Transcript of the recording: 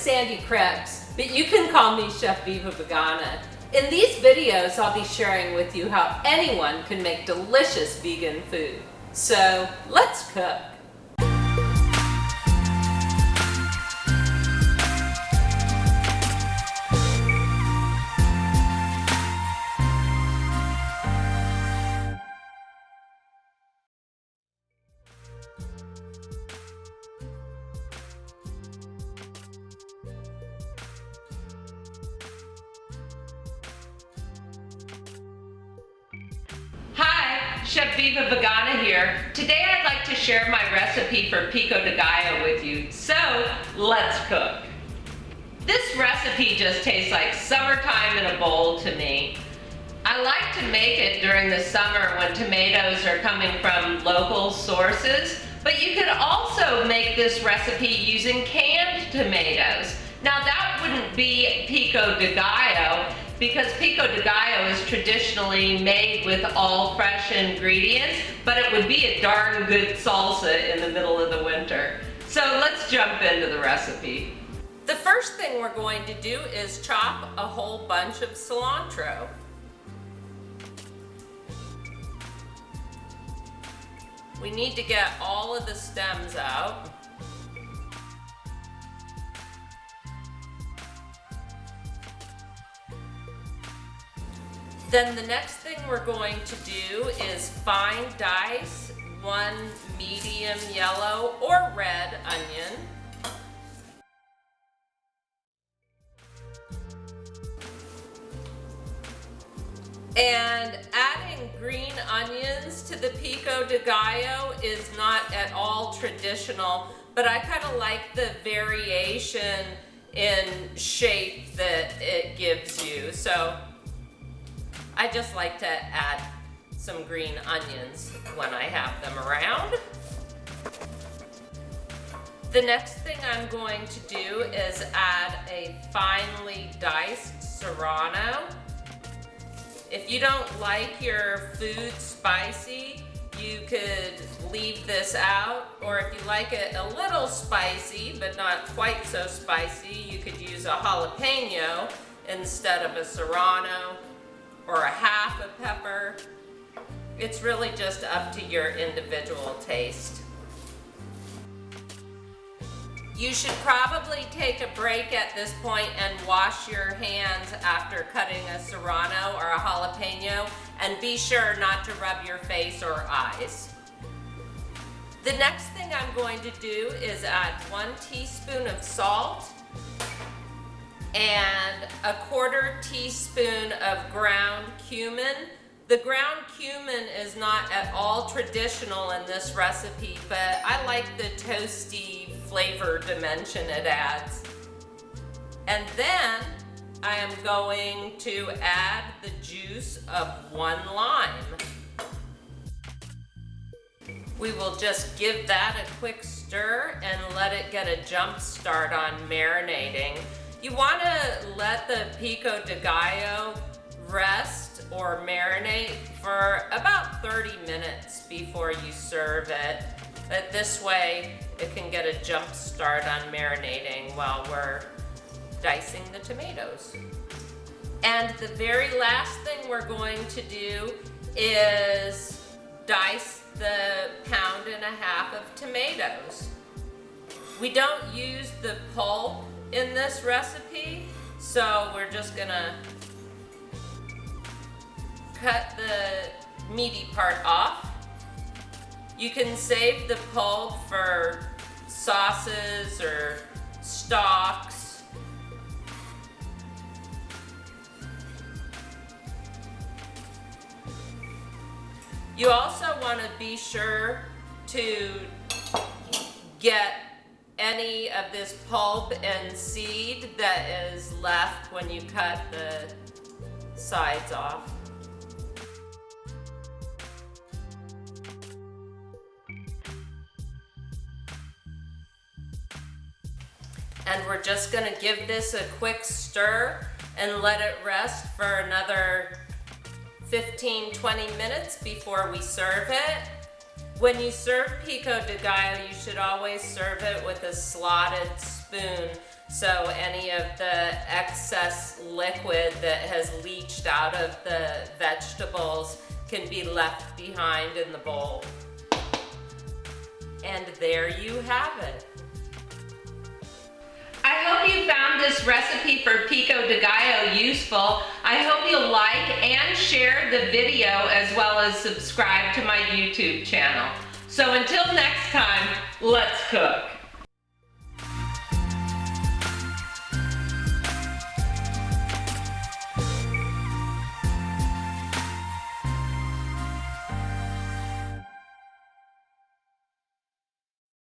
Sandy Krebs, but you can call me Chef Viva Vegana. In these videos, I'll be sharing with you how anyone can make delicious vegan food. So, let's cook. Chef Viva Vegana here. Today I'd like to share my recipe for Pico de Gallo with you. So, let's cook. This recipe just tastes like summertime in a bowl to me. I like to make it during the summer when tomatoes are coming from local sources, but you could also make this recipe using canned tomatoes. Now that wouldn't be Pico de Gallo, because Pico de Gallo is traditionally made with all fresh ingredients, but it would be a darn good salsa in the middle of the winter. So let's jump into the recipe. The first thing we're going to do is chop a whole bunch of cilantro. We need to get all of the stems out. Then the next thing we're going to do is fine dice one medium yellow or red onion. And adding green onions to the Pico de Gallo is not at all traditional, but I kind of like the variation in shape that it gives you. So I just like to add some green onions when I have them around. The next thing I'm going to do is add a finely diced serrano. If you don't like your food spicy, you could leave this out, or if you like it a little spicy but not quite so spicy, you could use a jalapeno instead of a serrano, or a half a pepper. It's really just up to your individual taste. You should probably take a break at this point and wash your hands after cutting a serrano or a jalapeno, and be sure not to rub your face or eyes. The next thing I'm going to do is add 1 teaspoon of salt and a 1/4 teaspoon of ground cumin. The ground cumin is not at all traditional in this recipe, but I like the toasty flavor dimension it adds. And then I am going to add the juice of 1 lime. We will just give that a quick stir and let it get a jump start on marinating. You want to let the Pico de Gallo rest or marinate for about 30 minutes before you serve it. But this way it can get a jump start on marinating while we're dicing the tomatoes. And the very last thing we're going to do is dice the 1.5 pounds of tomatoes. We don't use the pulp in this recipe, so we're just gonna cut the meaty part off. You can save the pulp for sauces or stocks. You also want to be sure to get any of this pulp and seed that is left when you cut the sides off. And we're just going to give this a quick stir and let it rest for another 15-20 minutes before we serve it. When you serve pico de gallo, you should always serve it with a slotted spoon so any of the excess liquid that has leached out of the vegetables can be left behind in the bowl. And there you have it. I hope you found this recipe for pico de gallo useful. I hope you'll like and share the video as well as subscribe to my YouTube channel. So until next time, let's cook.